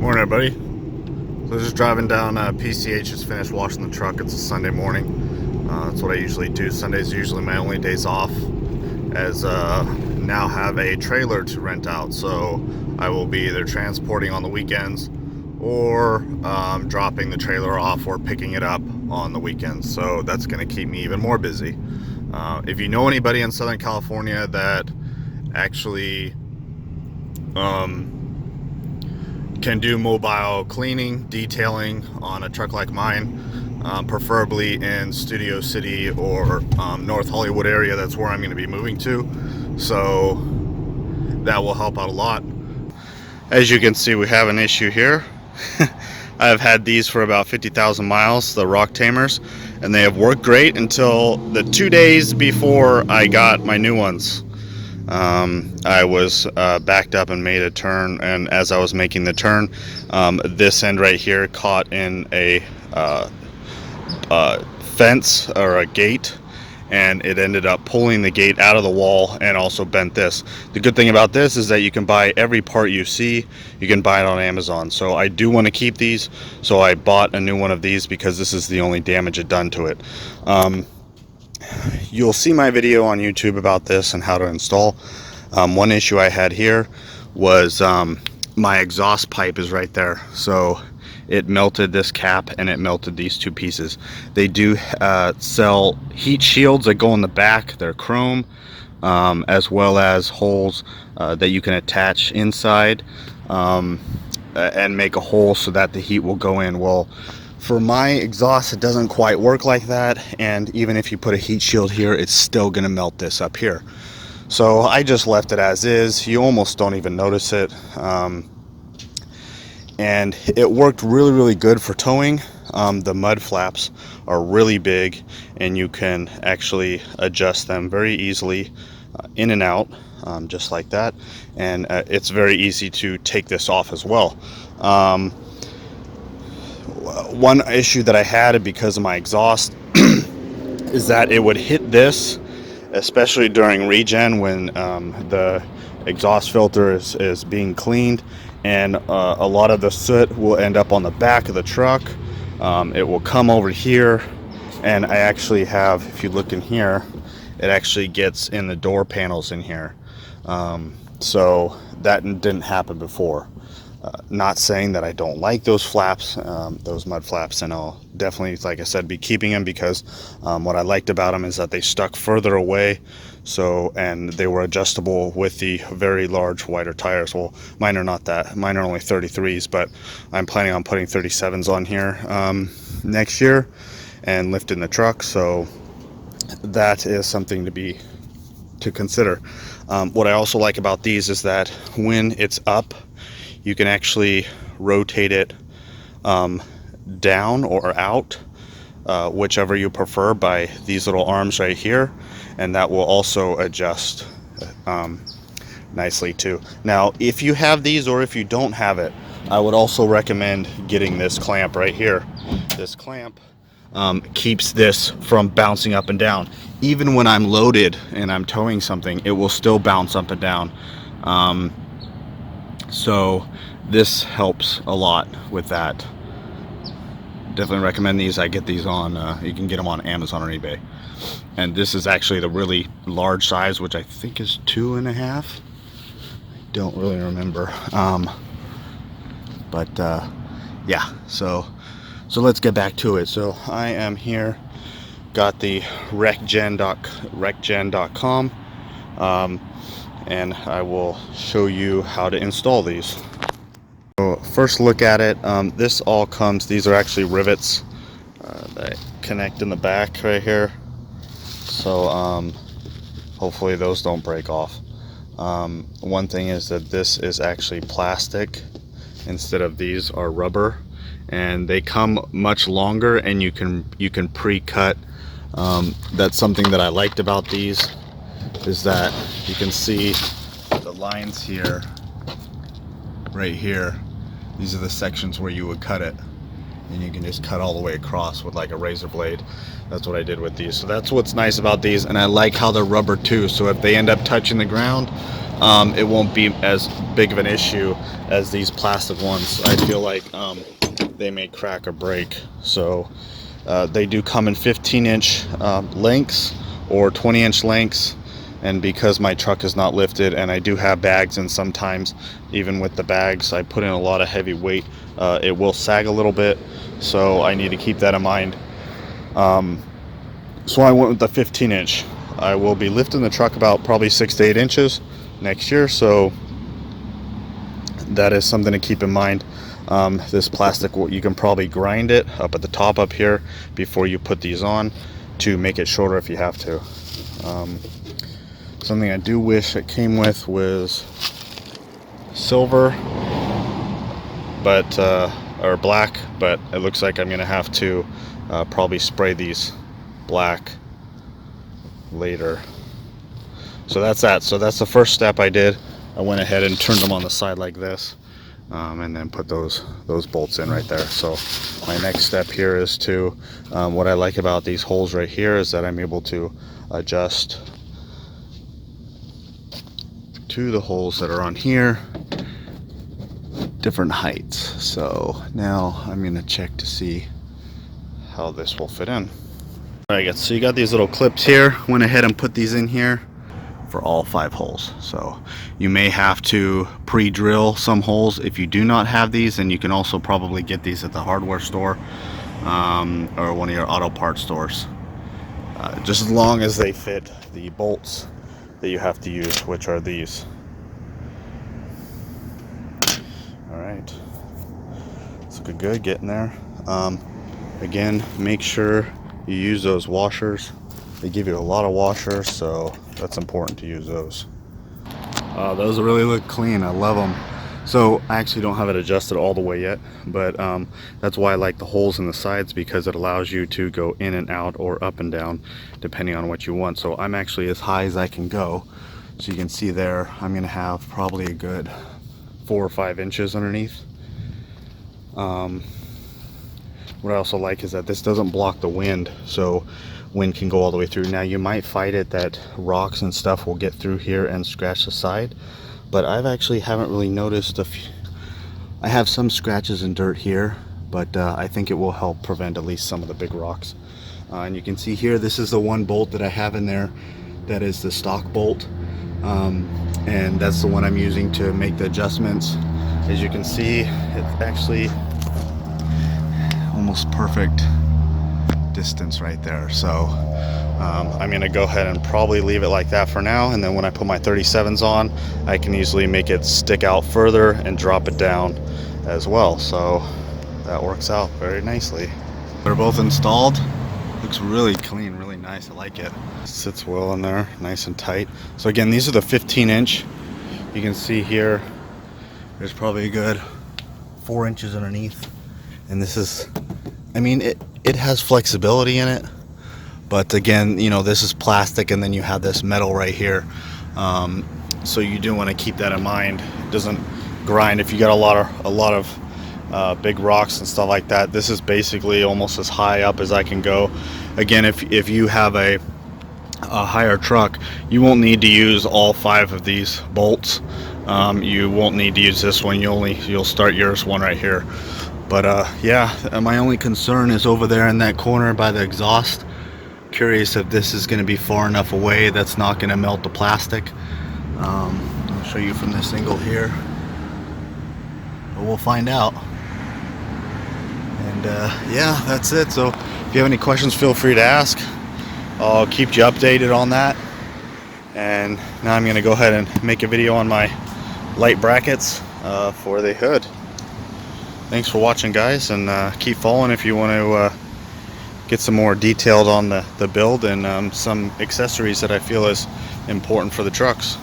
Morning, everybody. So just driving down PCH, just finished washing the truck. It's a Sunday morning. That's what I usually do. Sundays are usually my only days off, as now have a trailer to rent out. So I will be either transporting on the weekends or dropping the trailer off or picking it up on the weekends. So that's going to keep me even more busy. If you know anybody in Southern California that actually can do mobile cleaning, detailing on a truck like mine, preferably in Studio City or North Hollywood area, that's where I'm going to be moving to. So that will help out a lot. As you can see, we have an issue here. I've had these for about 50,000 miles, the rock Tamers, and they have worked great until the 2 days before I got my new ones. I was backed up and made a turn, and as I was making the turn, this end right here caught in a fence or a gate, and it ended up pulling the gate out of the wall and also bent this. The good thing about this is that you can buy every part you see. You can buy it on Amazon. So I do want to keep these, so I bought a new one of these because this is the only damage it done to it. You'll see my video on YouTube about this and how to install. One issue I had here was my exhaust pipe is right there, so it melted this cap and it melted these two pieces. They do sell heat shields that go in the back. They're chrome, as well as holes that you can attach inside and make a hole so that the heat will go in. Well, for my exhaust, it doesn't quite work like that, and even if you put a heat shield here, it's still gonna melt this up here. So I just left it as is. You almost don't even notice it, and it worked really good for towing. The mud flaps are really big, and you can actually adjust them very easily in and out, just like that, and it's very easy to take this off as well. One issue that I had because of my exhaust is that it would hit this, especially during regen when the exhaust filter is being cleaned, and a lot of the soot will end up on the back of the truck. It will come over here, and I actually have, if you look in here, it actually gets in the door panels in here. So that didn't happen before. Not saying that I don't like those flaps, those mud flaps, and I'll definitely, like I said, be keeping them because what I liked about them is that they stuck further away, so, and they were adjustable with the very large wider tires. Well, mine are not that. Mine are only 33s, but I'm planning on putting 37s on here next year and lifting the truck, so that is something to consider. What I also like about these is that when it's up, you can actually rotate it down or out, whichever you prefer, by these little arms right here, and that will also adjust nicely too. Now, if you have these or if you don't have it, I would also recommend getting this clamp right here. This clamp keeps this from bouncing up and down. Even when I'm loaded and I'm towing something, it will still bounce up and down. So this helps a lot with that. Definitely recommend these. I get these on, you can get them on Amazon or eBay. And this is actually the really large size, which I think is 2.5. I don't really remember. Yeah, so let's get back to it. So I am here, got the Rekgen.com, and I will show you how to install these. So first look at it. This all comes, these are actually rivets that connect in the back right here, so hopefully those don't break off. One thing is that this is actually plastic instead of these are rubber, and they come much longer, and you can pre-cut. That's something that I liked about these, is that you can see the lines here, right here. These are the sections where you would cut it, and you can just cut all the way across with like a razor blade. That's what I did with these. So that's what's nice about these, and I like how they're rubber too, so if they end up touching the ground, it won't be as big of an issue as these plastic ones. I feel like they may crack or break. So they do come in 15-inch lengths or 20-inch lengths, and because my truck is not lifted and I do have bags, and sometimes even with the bags I put in a lot of heavy weight, it will sag a little bit, so I need to keep that in mind. So I went with the 15-inch. I will be lifting the truck about probably 6 to 8 inches next year, so that is something to keep in mind. This plastic, you can probably grind it up at the top up here before you put these on to make it shorter if you have to. Something I do wish it came with was silver, but or black, but it looks like I'm gonna have to probably spray these black later. So that's that. So that's the first step I did. I went ahead and turned them on the side like this, and then put those bolts in right there. So my next step here is to, what I like about these holes right here is that I'm able to adjust to the holes that are on here, different heights. So now I'm going to check to see how this will fit in. Alright guys, so you got these little clips here. Went ahead and put these in here for all 5 holes. So you may have to pre-drill some holes. If you do not have these, then you can also probably get these at the hardware store, or one of your auto parts stores, just as long as they fit the bolts that you have to use, which are these. Alright, it's looking good, getting there. Again, make sure you use those washers. They give you a lot of washers, so that's important to use those. Those really look clean. I love them. So I actually don't have it adjusted all the way yet, but that's why I like the holes in the sides, because it allows you to go in and out or up and down depending on what you want. So I'm actually as high as I can go. So you can see there, I'm gonna have probably a good 4 or 5 inches underneath. What I also like is that this doesn't block the wind, so wind can go all the way through. Now you might fight it that rocks and stuff will get through here and scratch the side, but I've actually haven't really noticed I have some scratches and dirt here, but I think it will help prevent at least some of the big rocks. And you can see here, this is the one bolt that I have in there that is the stock bolt, and that's the one I'm using to make the adjustments. As you can see, it's actually almost perfect distance right there. So I'm gonna go ahead and probably leave it like that for now, and then when I put my 37s on, I can easily make it stick out further and drop it down as well. So that works out very nicely. They're both installed. Looks really clean, really nice. I like it. Sits well in there, nice and tight. So again, these are the 15-inch. You can see here there's probably a good 4 inches underneath, and this is, I mean, it has flexibility in it, but again, you know, this is plastic, and then you have this metal right here, so you do want to keep that in mind. It doesn't grind. If you got a lot of big rocks and stuff like that, this is basically almost as high up as I can go. Again, if you have a higher truck, you won't need to use all 5 of these bolts. You won't need to use this one. You'll start yours one right here. But yeah, my only concern is over there in that corner by the exhaust. Curious if this is going to be far enough away that's not going to melt the plastic. I'll show you from this angle here, but we'll find out. And yeah, that's it. So if you have any questions, feel free to ask. I'll keep you updated on that. And now I'm going to go ahead and make a video on my light brackets for the hood. Thanks for watching, guys, and keep following if you want to get some more detailed on the build and some accessories that I feel is important for the trucks.